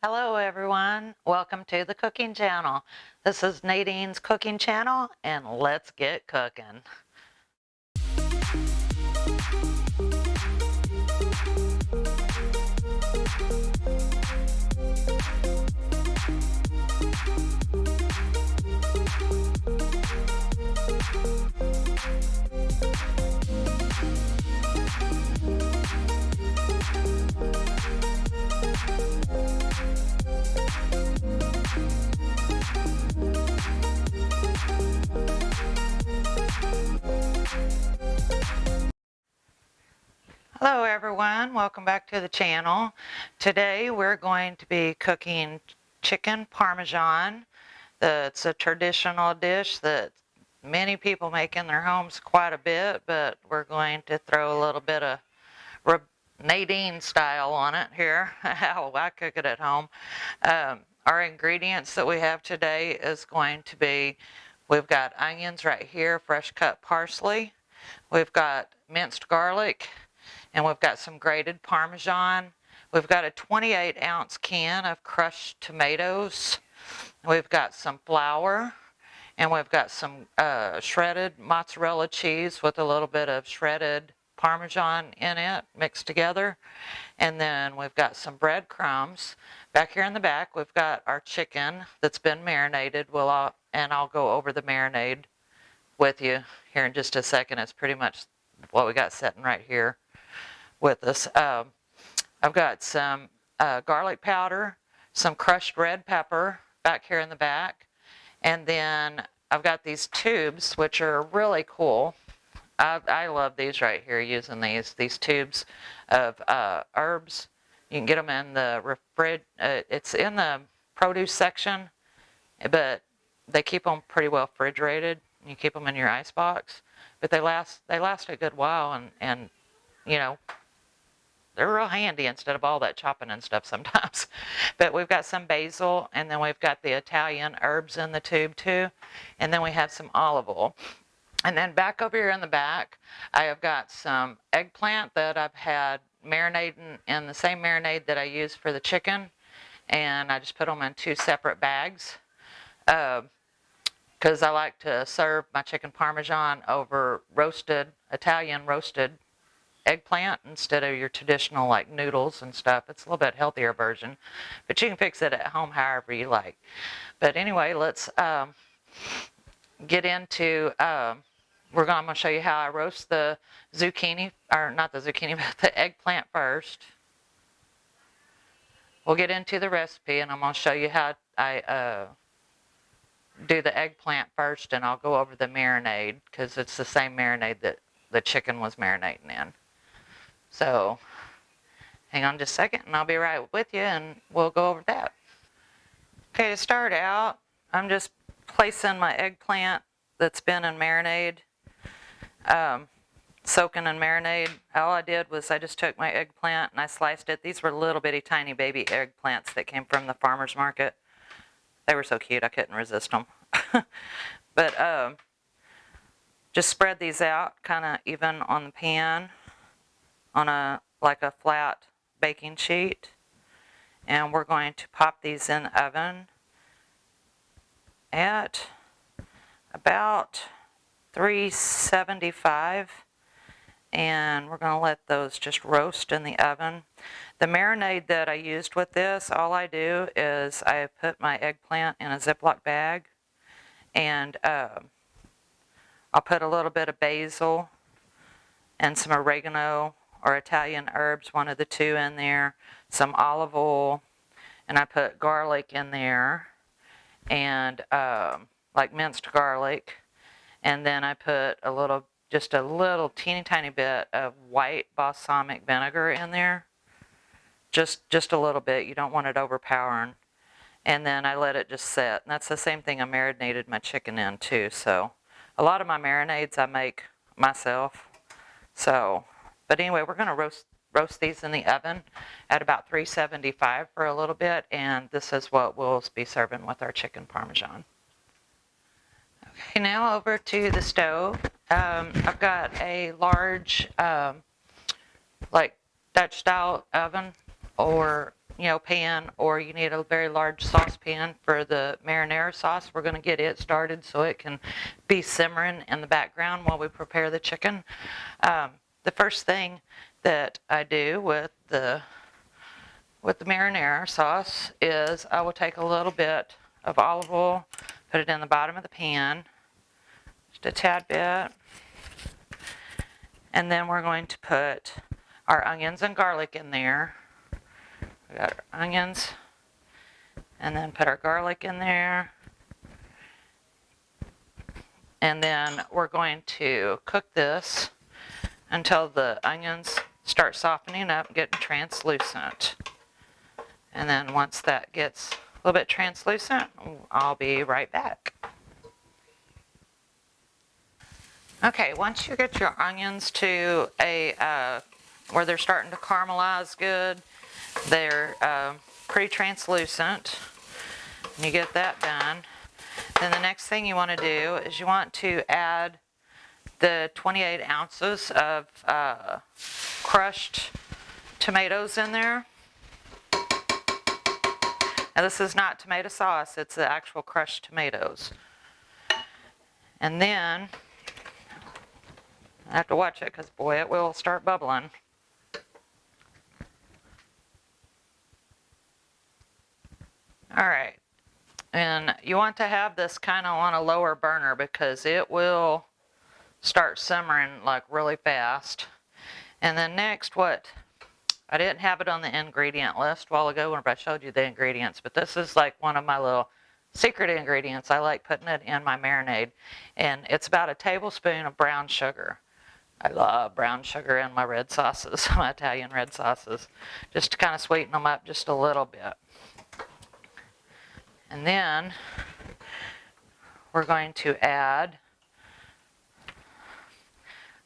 Hello everyone, welcome to the cooking channel. This is Nadine's cooking channel and let's get cooking. Hello everyone, welcome back to the channel. Today we're going to be cooking chicken Parmesan. It's a traditional dish that many people make in their homes quite a bit, but we're going to throw a little bit of Nadine style on it here, how I cook it at home. Our ingredients that we have today is going to be, we've got onions right here, fresh cut parsley, we've got minced garlic, and we've got some grated Parmesan. We've got a 28-ounce can of crushed tomatoes. We've got some flour, and we've got some shredded mozzarella cheese with a little bit of shredded Parmesan in it mixed together. And then we've got some breadcrumbs. Back here in the back, we've got our chicken that's been marinated. And I'll go over the marinade with you here in just a second. It's pretty much what we got sitting right here with us. I've got some garlic powder, some crushed red pepper back here in the back, and then I've got these tubes which are really cool. I love these right here, using these tubes of herbs. You can get them in the it's in the produce section, but they keep them pretty well refrigerated. You keep them in your ice box, but they last a good while, and you know, they're real handy instead of all that chopping and stuff sometimes. But we've got some basil, and then we've got the Italian herbs in the tube too, and then we have some olive oil. And then back over here in the back, I have got some eggplant that I've had marinating in the same marinade that I use for the chicken, and I just put them in 2 separate bags because I like to serve my chicken Parmesan over Italian roasted eggplant instead of your traditional like noodles and stuff. It's a little bit healthier version, but you can fix it at home however you like. But anyway, let's get into I'm going to show you how I roast the zucchini, or not the zucchini, but the eggplant first. We'll get into the recipe, and I'm going to show you how I do the eggplant first, and I'll go over the marinade because it's the same marinade that the chicken was marinating in. So hang on just a second, and I'll be right with you, and we'll go over that. Okay, to start out, I'm just placing my eggplant that's been in marinade, soaking in marinade. All I did was I just took my eggplant and I sliced it. These were little bitty tiny baby eggplants that came from the farmer's market. They were so cute, I couldn't resist them. But just spread these out kind of even on the pan, on like a flat baking sheet, and we're going to pop these in the oven at about 375, and we're going to let those just roast in the oven. The marinade that I used with this, all I do is I put my eggplant in a Ziploc bag, and I'll put a little bit of basil and some oregano or Italian herbs, one of the two in there, some olive oil, and I put garlic in there, and like minced garlic, and then I put just a little teeny tiny bit of white balsamic vinegar in there, just a little bit. You don't want it overpowering. And then I let it just sit, and that's the same thing I marinated my chicken in too. So a lot of my marinades I make myself. But anyway, we're going to roast these in the oven at about 375 for a little bit, and this is what we'll be serving with our chicken Parmesan. Okay, now over to the stove. I've got a large like Dutch style oven, or pan, or you need a very large saucepan for the marinara sauce. We're going to get it started so it can be simmering in the background while we prepare the chicken. The first thing that I do with the marinara sauce is I will take a little bit of olive oil, put it in the bottom of the pan, just a tad bit, and then we're going to put our onions and garlic in there. We got our onions, and then put our garlic in there, and then we're going to cook this until the onions start softening up, getting translucent. And then once that gets a little bit translucent, I'll be right back. Okay, once you get your onions to where they're starting to caramelize good, they're pretty translucent, and you get that done, then the next thing you want to do is you want to add the 28 ounces of crushed tomatoes in there. Now this is not tomato sauce, it's the actual crushed tomatoes. And then, I have to watch it because boy, it will start bubbling. Alright, and you want to have this kind of on a lower burner because it will start simmering like really fast. And then next, I didn't have it on the ingredient list a while ago whenever I showed you the ingredients, but this is like one of my little secret ingredients. I like putting it in my marinade, and it's about a tablespoon of brown sugar. I love brown sugar in my red sauces, my Italian red sauces, just to kind of sweeten them up just a little bit. And then we're going to add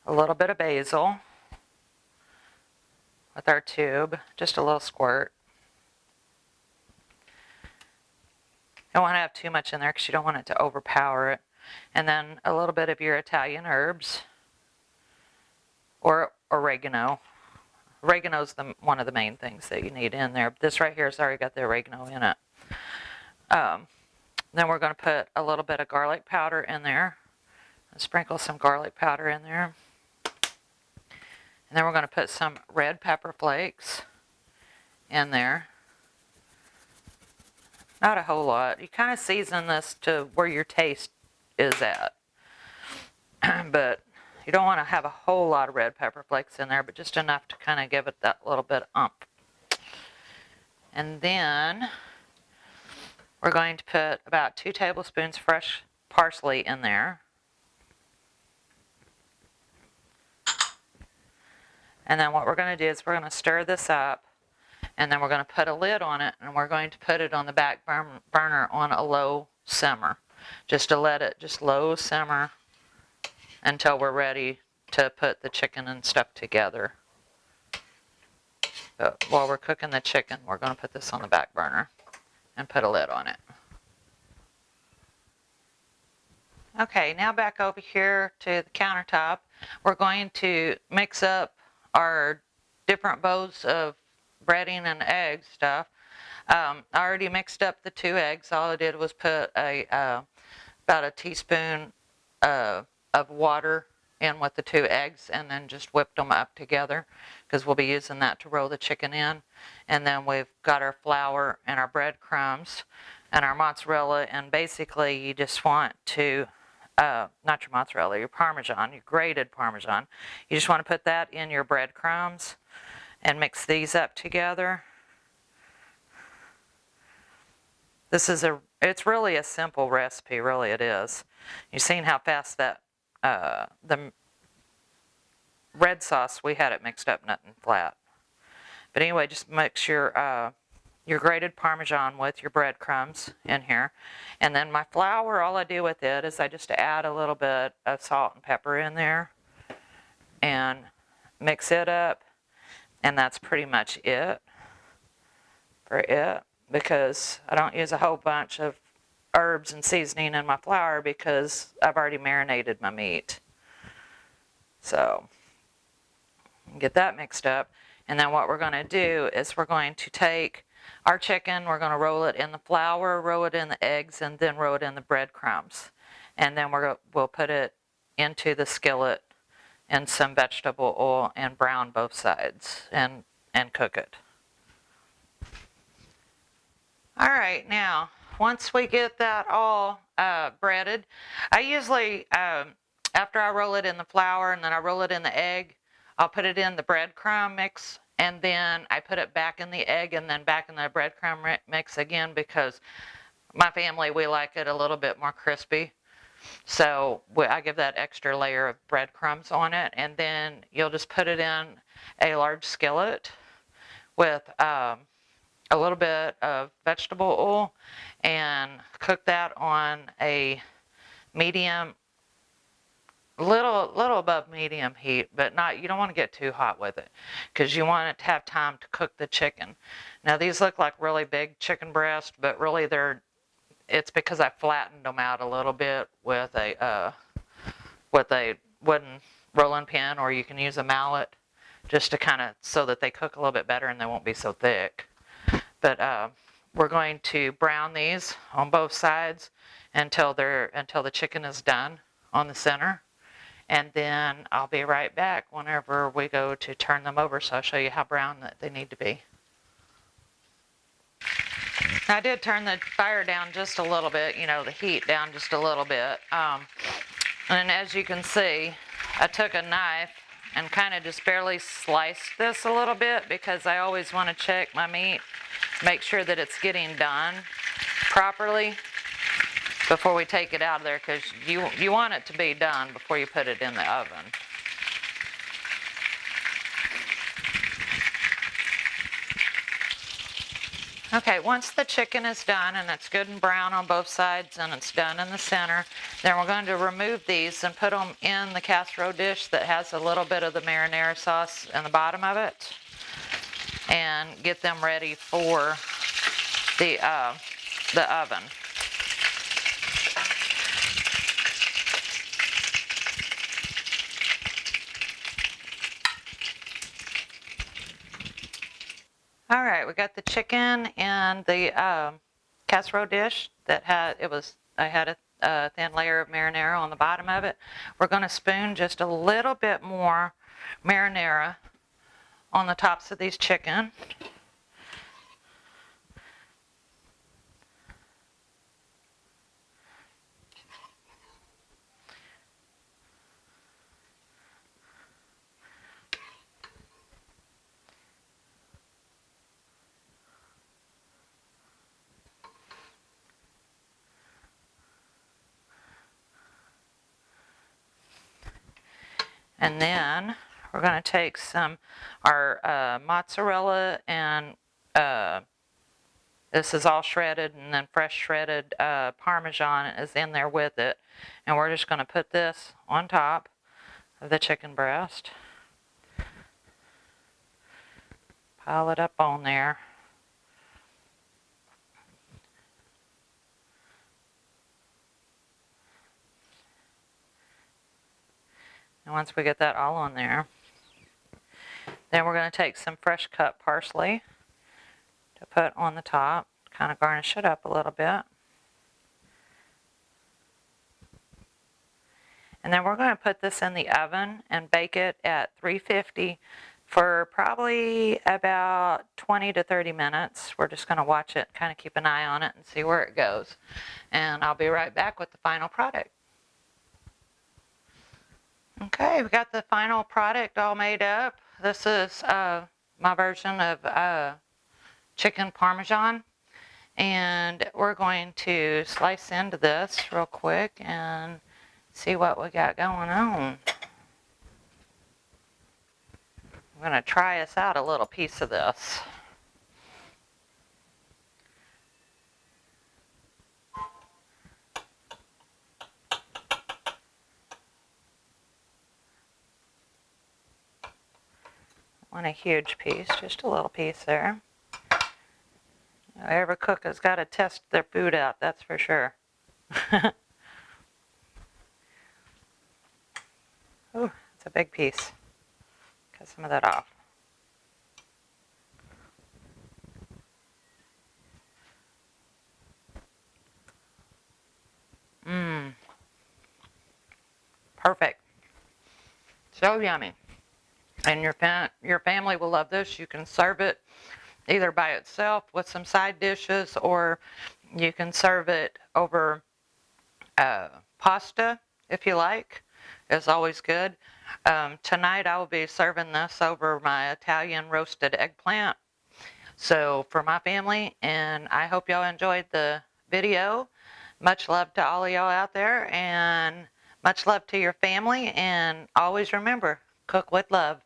a little bit of basil with our tube, just a little squirt. You don't want to have too much in there because you don't want it to overpower it. And then a little bit of your Italian herbs or oregano. Oregano's one of the main things that you need in there. This right here has already got the oregano in it. Then we're going to put a little bit of garlic powder in there. Sprinkle some garlic powder in there. And then we're going to put some red pepper flakes in there. Not a whole lot. You kind of season this to where your taste is at. But you don't want to have a whole lot of red pepper flakes in there, but just enough to kind of give it that little bit of oomph. And then we're going to put about 2 tablespoons fresh parsley in there. And then what we're going to do is we're going to stir this up, and then we're going to put a lid on it, and we're going to put it on the back burner on a low simmer, just to let it just low simmer until we're ready to put the chicken and stuff together. But while we're cooking the chicken, we're going to put this on the back burner and put a lid on it. Okay, now back over here to the countertop, we're going to mix up our different bowls of breading and egg stuff. I already mixed up the 2 eggs. All I did was put about a teaspoon of water in with the 2 eggs, and then just whipped them up together because we'll be using that to roll the chicken in. And then we've got our flour and our breadcrumbs and our mozzarella, and basically you just want to not your mozzarella, your Parmesan, your grated Parmesan. You just want to put that in your breadcrumbs and mix these up together. It's really a simple recipe, really it is. You've seen how fast that, the red sauce, we had it mixed up nothing flat. But anyway, just mix your grated Parmesan with your breadcrumbs in here. And then my flour, all I do with it is I just add a little bit of salt and pepper in there and mix it up. And that's pretty much it for it, because I don't use a whole bunch of herbs and seasoning in my flour because I've already marinated my meat. So get that mixed up. And then what we're going to do is we're going to take our chicken, we're going to roll it in the flour, roll it in the eggs, and then roll it in the breadcrumbs. And then we'll put it into the skillet in some vegetable oil and brown both sides and cook it. All right, now, once we get that all breaded, I usually, after I roll it in the flour and then I roll it in the egg, I'll put it in the breadcrumb mix, and then I put it back in the egg and then back in the breadcrumb mix again, because my family, we like it a little bit more crispy. So I give that extra layer of breadcrumbs on it, and then you'll just put it in a large skillet with a little bit of vegetable oil and cook that on a medium, little above medium heat, but you don't want to get too hot with it, because you want it to have time to cook the chicken. Now these look like really big chicken breasts, but really it's because I flattened them out a little bit with a wooden rolling pin, or you can use a mallet, just to kind of, so that they cook a little bit better and they won't be so thick. But we're going to brown these on both sides until the chicken is done on the center. And then I'll be right back whenever we go to turn them over, so I'll show you how brown that they need to be. I did turn the fire down just a little bit, the heat down just a little bit. And as you can see, I took a knife and kind of just barely sliced this a little bit, because I always want to check my meat, make sure that it's getting done properly before we take it out of there, because you want it to be done before you put it in the oven. Okay, once the chicken is done and it's good and brown on both sides and it's done in the center, then we're going to remove these and put them in the casserole dish that has a little bit of the marinara sauce in the bottom of it, and get them ready for the oven. All right, we got the chicken in the casserole dish that I had a thin layer of marinara on the bottom of it. We're going to spoon just a little bit more marinara on the tops of these chicken. And then we're going to take our mozzarella, and this is all shredded, and then fresh shredded Parmesan is in there with it. And we're just going to put this on top of the chicken breast. Pile it up on there. And once we get that all on there, then we're going to take some fresh cut parsley to put on the top, kind of garnish it up a little bit. And then we're going to put this in the oven and bake it at 350 for probably about 20 to 30 minutes. We're just going to watch it, kind of keep an eye on it and see where it goes. And I'll be right back with the final product. Okay, we got the final product all made up. This is my version of chicken Parmesan. And we're going to slice into this real quick and see what we got going on. I'm going to try us out a little piece of this. Want a huge piece, just a little piece there. Every cook has got to test their food out, that's for sure. Ooh, it's a big piece. Cut some of that off. Perfect. So yummy. And your family will love this. You can serve it either by itself with some side dishes, or you can serve it over pasta if you like. It's always good. Tonight I will be serving this over my Italian roasted eggplant. So for my family, and I hope y'all enjoyed the video. Much love to all of y'all out there, and much love to your family, and always remember, cook with love.